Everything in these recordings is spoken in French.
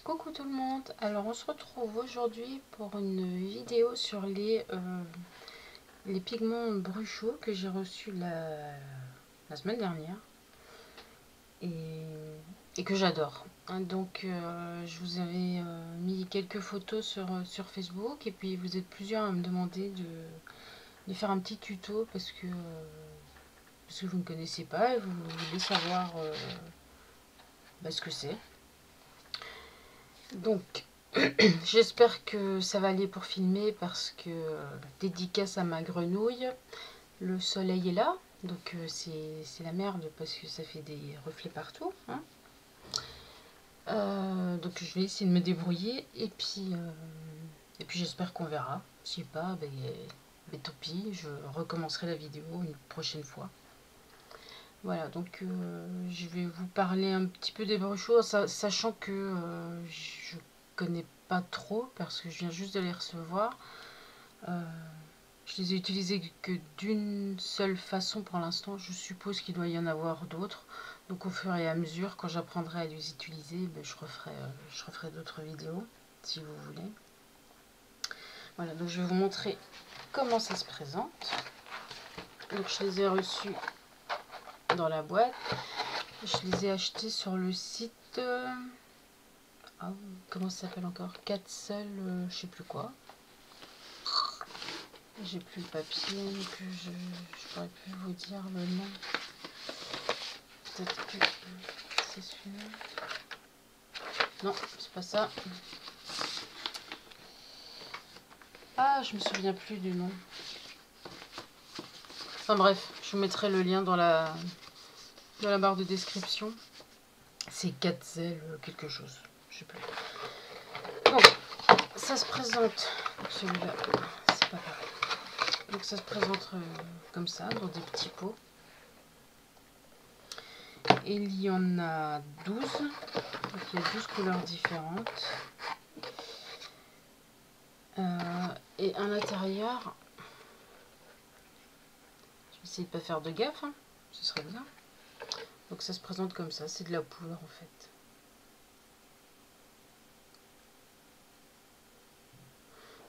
Coucou tout le monde, alors on se retrouve aujourd'hui pour une vidéo sur les pigments Bruchot que j'ai reçus la semaine dernière et que j'adore. Donc je vous avais mis quelques photos sur Facebook et puis vous êtes plusieurs à me demander de faire un petit tuto parce que vous ne connaissez pas et vous voulez savoir ce que c'est. Donc, j'espère que ça va aller pour filmer parce que dédicace à ma grenouille, le soleil est là, donc c'est la merde parce que ça fait des reflets partout. Hein. Donc je vais essayer de me débrouiller et puis j'espère qu'on verra. Si pas, tant pis, je recommencerai la vidéo une prochaine fois. Voilà, donc je vais vous parler un petit peu des Bruchot, sachant que je connais pas trop parce que je viens juste de les recevoir. Je les ai utilisés que d'une seule façon pour l'instant. Je suppose qu'il doit y en avoir d'autres. Donc au fur et à mesure, quand j'apprendrai à les utiliser, je referai d'autres vidéos si vous voulez. Voilà, donc je vais vous montrer comment ça se présente. Donc je les ai reçus dans la boîte. Je les ai achetés sur le site... comment ça s'appelle encore? 4 seuls, je sais plus quoi. J'ai plus le papier, donc je pourrais plus vous dire le nom. Peut-être que c'est celui-là. Non, c'est pas ça. Ah, je me souviens plus du nom. Enfin bref, je vous mettrai le lien dans la barre de description. C'est 4 zèles quelque chose, je sais plus. Donc, ça se présente, celui-là, c'est pas pareil. Donc ça se présente comme ça, dans des petits pots. Et il y en a 12. Donc il y a 12 couleurs différentes. Et à l'intérieur, je vais essayer de pas faire de gaffe, hein, ce serait bien. Donc ça se présente comme ça, c'est de la poudre en fait.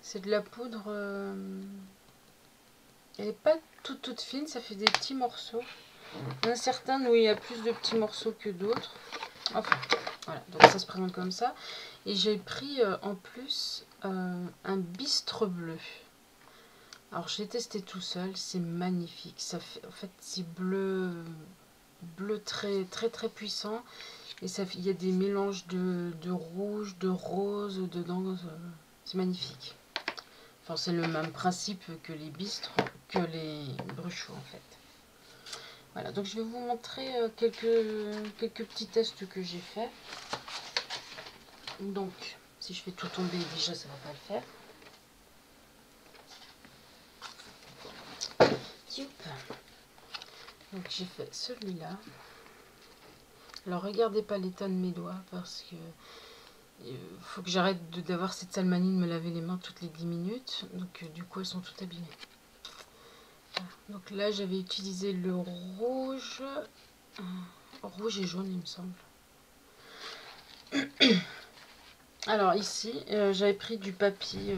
C'est de la poudre, elle n'est pas toute fine, ça fait des petits morceaux. Il y en a certains où il y a plus de petits morceaux que d'autres. Enfin, voilà, donc ça se présente comme ça. Et j'ai pris en plus un bistre bleu. Alors je l'ai testé tout seul, c'est magnifique. Ça fait, en fait, c'est bleu très puissant. Et ça, il y a des mélanges de rouge, de rose dedans. C'est magnifique. Enfin, c'est le même principe que les bistres, que les Bruchot en fait. Voilà, donc je vais vous montrer quelques petits tests que j'ai fait. Donc, si je fais tout tomber, déjà ça va pas le faire. Donc j'ai fait celui-là. Alors regardez pas l'état de mes doigts parce que faut que j'arrête d'avoir cette sale manie de me laver les mains toutes les 10 minutes. Donc du coup elles sont toutes abîmées. Voilà. Donc là j'avais utilisé le rouge et jaune il me semble. Alors ici j'avais pris du papier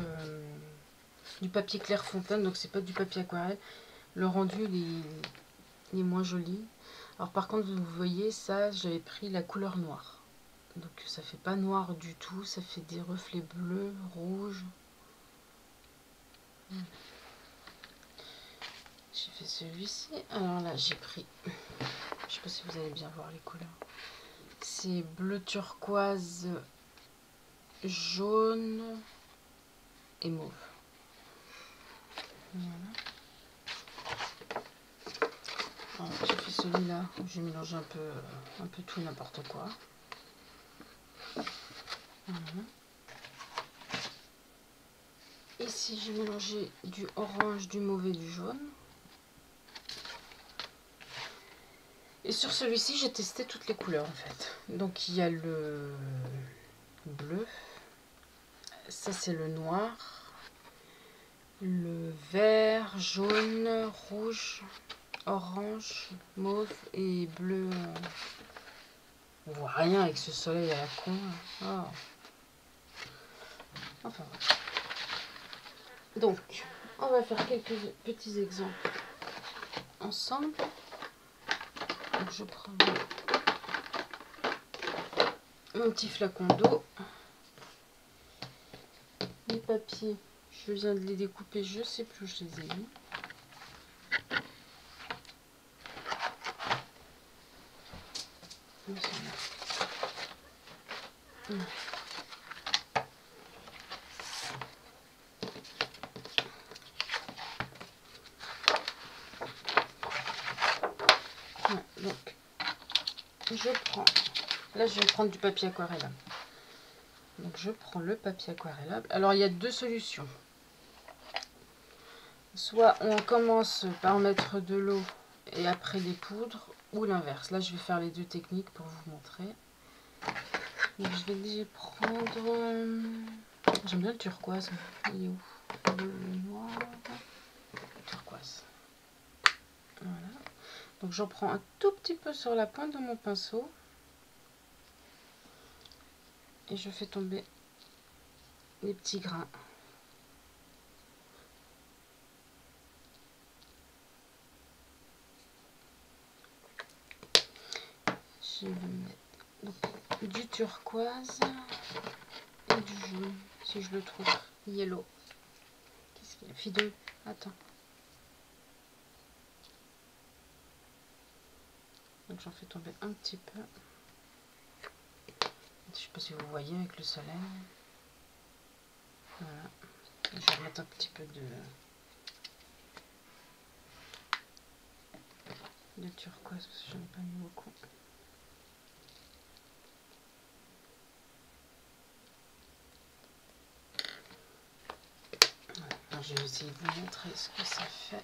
Clairefontaine, donc c'est pas du papier aquarelle. Le rendu il est moins joli. Alors par contre vous voyez ça, j'avais pris la couleur noire. Donc ça fait pas noir du tout, ça fait des reflets bleus, rouges. J'ai fait celui-ci. Alors là j'ai pris, je sais pas si vous allez bien voir les couleurs. C'est bleu turquoise, jaune et mauve. Voilà. J'ai fait celui-là où j'ai mélangé un peu tout et n'importe quoi. Voilà. Ici j'ai mélangé du orange, du mauve et du jaune. Et sur celui-ci j'ai testé toutes les couleurs en fait. Donc il y a le bleu, ça c'est le noir, le vert, jaune, rouge, orange, mauve et bleu. On voit rien avec ce soleil à la con. Oh. Enfin voilà. Donc, on va faire quelques petits exemples ensemble. Donc, je prends mon petit flacon d'eau. Les papiers, je viens de les découper, je sais plus où je les ai mis. Donc, je prends, là je vais prendre du papier aquarellable. Donc je prends le papier aquarellable. Alors il y a deux solutions. Soit on commence par mettre de l'eau et après des poudres, ou l'inverse. Là je vais faire les deux techniques pour vous montrer. Donc, je vais déjà prendre... J'aime bien le turquoise. Il est où? Le noir. Le turquoise. Voilà. Donc j'en prends un tout petit peu sur la pointe de mon pinceau. Et je fais tomber les petits grains. Je vais mettre donc, du turquoise et du jaune, si je le trouve. Yellow. Qu'est-ce qu'il y a? Fideux. Attends. Donc j'en fais tomber un petit peu. Je sais pas si vous voyez avec le soleil. Voilà. Je vais remettre un petit peu de turquoise parce que j'en ai pas mis beaucoup. Voilà. Alors, je vais essayer de vous montrer ce que ça fait.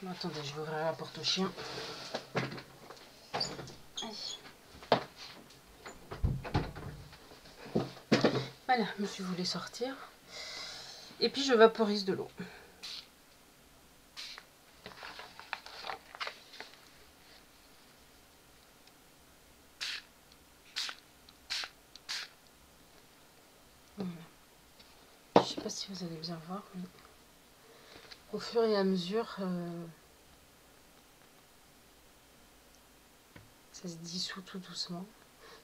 Bon, attendez, je vais ouvrir la porte au chien. Voilà, monsieur voulait sortir. Et puis je vaporise de l'eau. Voilà. Je sais pas si vous allez bien voir, mais au fur et à mesure, ça se dissout tout doucement.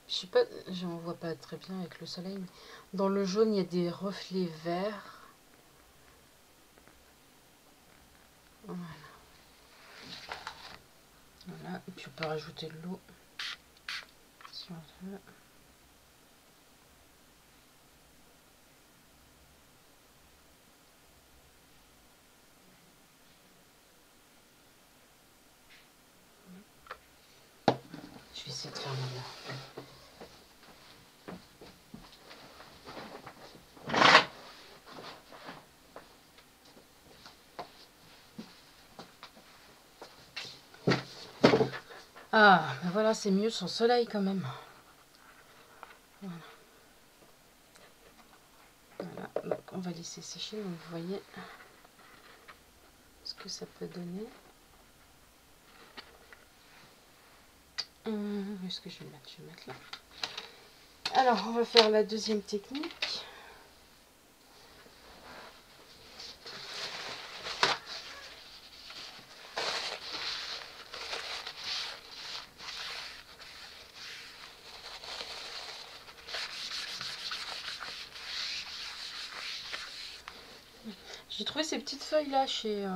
Je sais pas, j'en vois pas très bien avec le soleil, mais dans le jaune, il y a des reflets verts. Voilà. Voilà. Et puis on peut rajouter de l'eau si on veut. Je vais essayer de faire mieux. Ah, ben voilà, c'est mieux sans soleil quand même. Voilà. Voilà, donc on va laisser sécher, donc vous voyez ce que ça peut donner. Où est-ce que je vais le mettre? Je vais le mettre là. Alors, on va faire la deuxième technique. J'ai trouvé ces petites feuilles là chez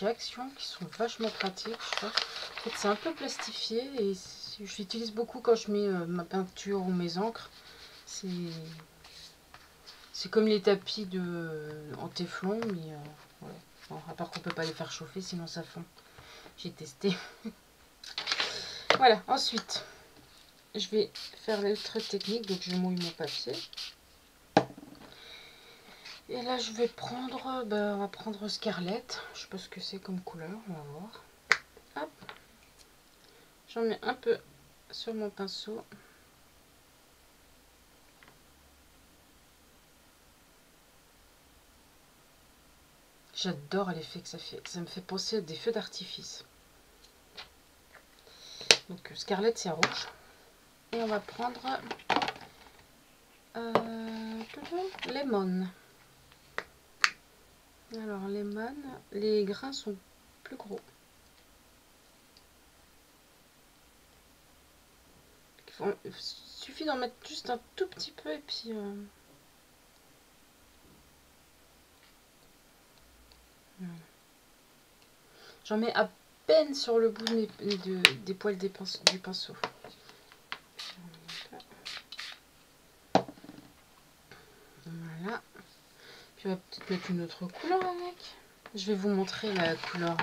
Action qui sont vachement pratiques. Je trouve. En fait, c'est un peu plastifié et je l'utilise beaucoup quand je mets ma peinture ou mes encres. C'est comme les tapis en téflon, mais ouais. Bon, à part qu'on peut pas les faire chauffer sinon ça fond. J'ai testé. Voilà, ensuite je vais faire l'autre technique, donc je mouille mon papier. Et là je vais prendre, on va prendre Scarlett, je sais pas ce que c'est comme couleur, on va voir. Hop, j'en mets un peu sur mon pinceau. J'adore l'effet que ça fait, ça me fait penser à des feux d'artifice. Donc Scarlett c'est rouge. Et on va prendre lemon. Alors lemon, les grains sont plus gros. Il suffit d'en mettre juste un tout petit peu et puis j'en mets à peine sur le bout des poils du pinceau. Voilà. Puis on va peut-être mettre une autre couleur avec. Je vais vous montrer la couleur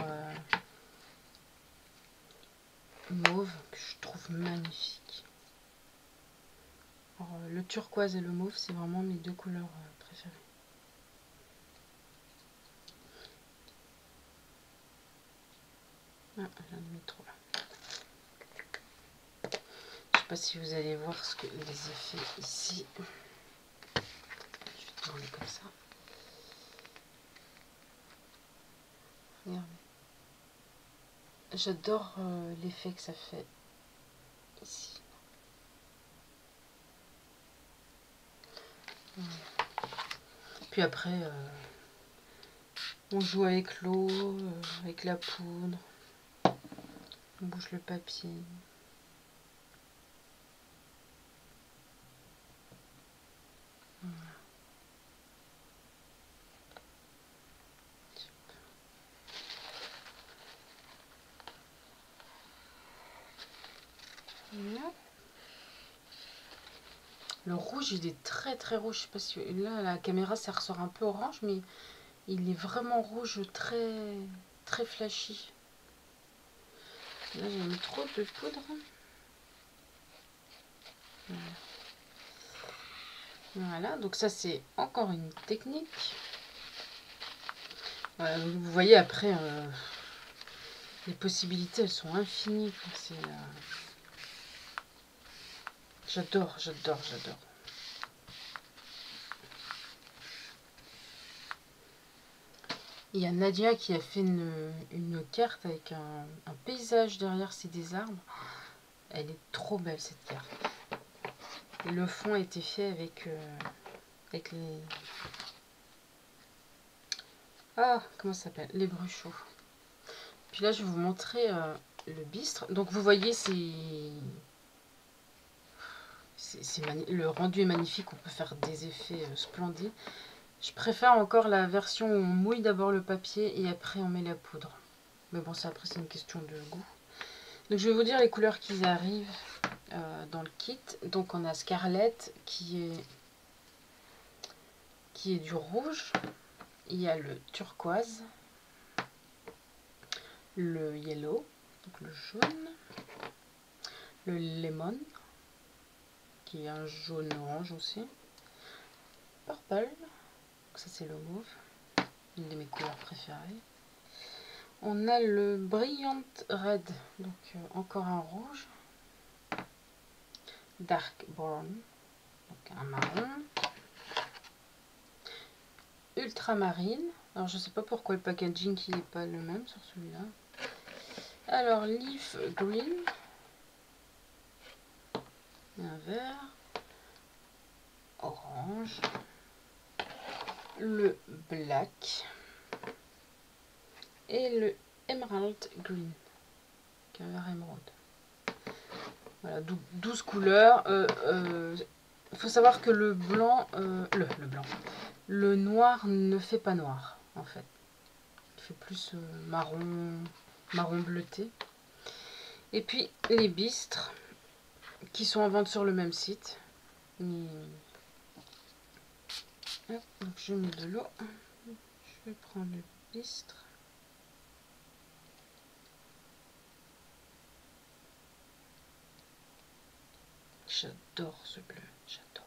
mauve que je trouve magnifique. Alors, le turquoise et le mauve, c'est vraiment mes deux couleurs préférées. Ah, j'en ai mis trop là. Je sais pas si vous allez voir les effets ici. Je vais tourner comme ça. Regardez. J'adore l'effet que ça fait ici. Voilà. Puis après, on joue avec l'eau, avec la poudre. On bouge le papier. Voilà. Voilà. Le rouge, il est très très rouge. Je sais pas si là, la caméra, ça ressort un peu orange, mais il est vraiment rouge, très très flashy. Là, j'ai mis trop de poudre. Voilà, donc ça, c'est encore une technique. Voilà, vous voyez, après, les possibilités, elles sont infinies. J'adore, j'adore, j'adore. Il y a Nadia qui a fait une carte avec un paysage derrière, c'est des arbres. Elle est trop belle cette carte. Et le fond a été fait avec les... Ah, comment ça s'appelle? Les bruchaux. Puis là, je vais vous montrer le bistre. Donc vous voyez, le rendu est magnifique. On peut faire des effets splendides. Je préfère encore la version où on mouille d'abord le papier et après on met la poudre. Mais bon, ça après c'est une question de goût. Donc je vais vous dire les couleurs qui arrivent dans le kit. Donc on a Scarlett qui est du rouge. Il y a le turquoise, le yellow, donc le jaune, le lemon qui est un jaune orange aussi, purple, ça c'est le mauve, une de mes couleurs préférées. On a le brilliant red, donc encore un rouge, dark brown, donc un marron, ultramarine. Alors je sais pas pourquoi le packaging qui n'est pas le même sur celui-là. Alors leaf green, un vert, orange, le black et le emerald green, qui est un vert émeraude. Voilà, 12 couleurs. Il faut savoir que le blanc, le noir ne fait pas noir en fait. Il fait plus marron bleuté. Et puis les bistres qui sont en vente sur le même site. Hop, donc je mets de l'eau. Je vais prendre le bistre. J'adore ce bleu, j'adore.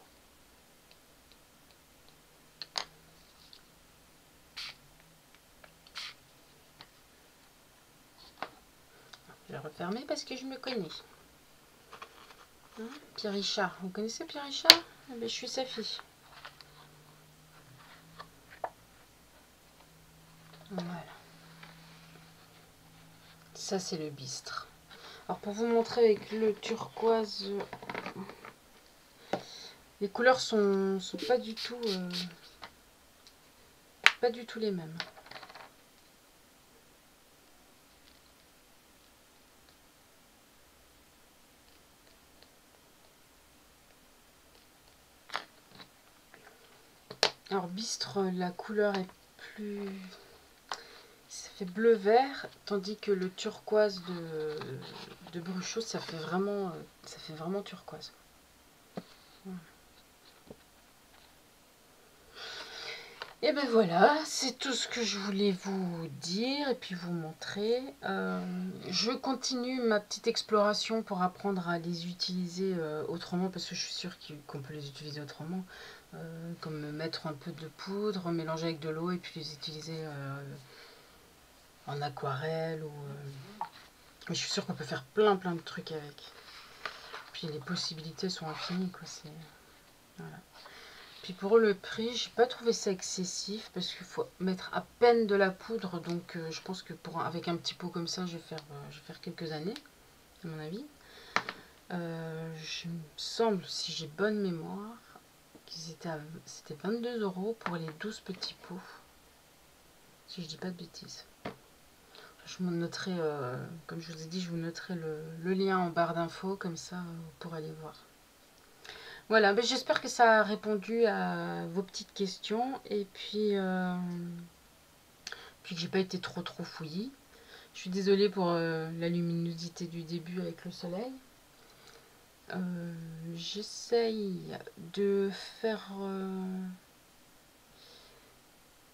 Je vais refermer parce que je me connais. Hein, Pierre Richard, vous connaissez Pierre Richard? Eh bien, je suis sa fille. Voilà. Ça, c'est le bistre. Alors, pour vous montrer avec le turquoise, Les couleurs sont pas du tout les mêmes. Alors bistre, la couleur est plus... Ça fait bleu-vert, tandis que le turquoise de Bruchot, ça fait vraiment turquoise. Voilà. Et ben voilà, c'est tout ce que je voulais vous dire et puis vous montrer. Je continue ma petite exploration pour apprendre à les utiliser autrement, parce que je suis sûre qu'on peut les utiliser autrement. Comme mettre un peu de poudre, mélanger avec de l'eau et puis les utiliser en aquarelle. Je suis sûre qu'on peut faire plein de trucs avec. Puis les possibilités sont infinies, quoi. Voilà. Puis pour le prix, j'ai pas trouvé ça excessif parce qu'il faut mettre à peine de la poudre, donc je pense que avec un petit pot comme ça, je vais faire quelques années, à mon avis. Je me semble, si j'ai bonne mémoire, c'était 22 € pour les 12 petits pots, si je dis pas de bêtises. Je vous noterai, comme je vous ai dit, je vous noterai le lien en barre d'infos, comme ça vous pourrez aller voir. Voilà, ben j'espère que ça a répondu à vos petites questions et puis que j'ai pas été trop fouillis. Je suis désolée pour la luminosité du début avec le soleil. J'essaye de faire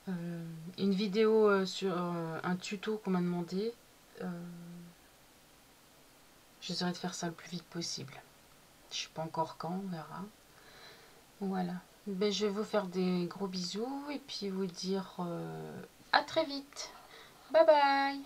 une vidéo sur un tuto qu'on m'a demandé. J'essaierai de faire ça le plus vite possible. Je sais pas encore quand, on verra. Voilà. Ben, je vais vous faire des gros bisous et puis vous dire à très vite. Bye bye.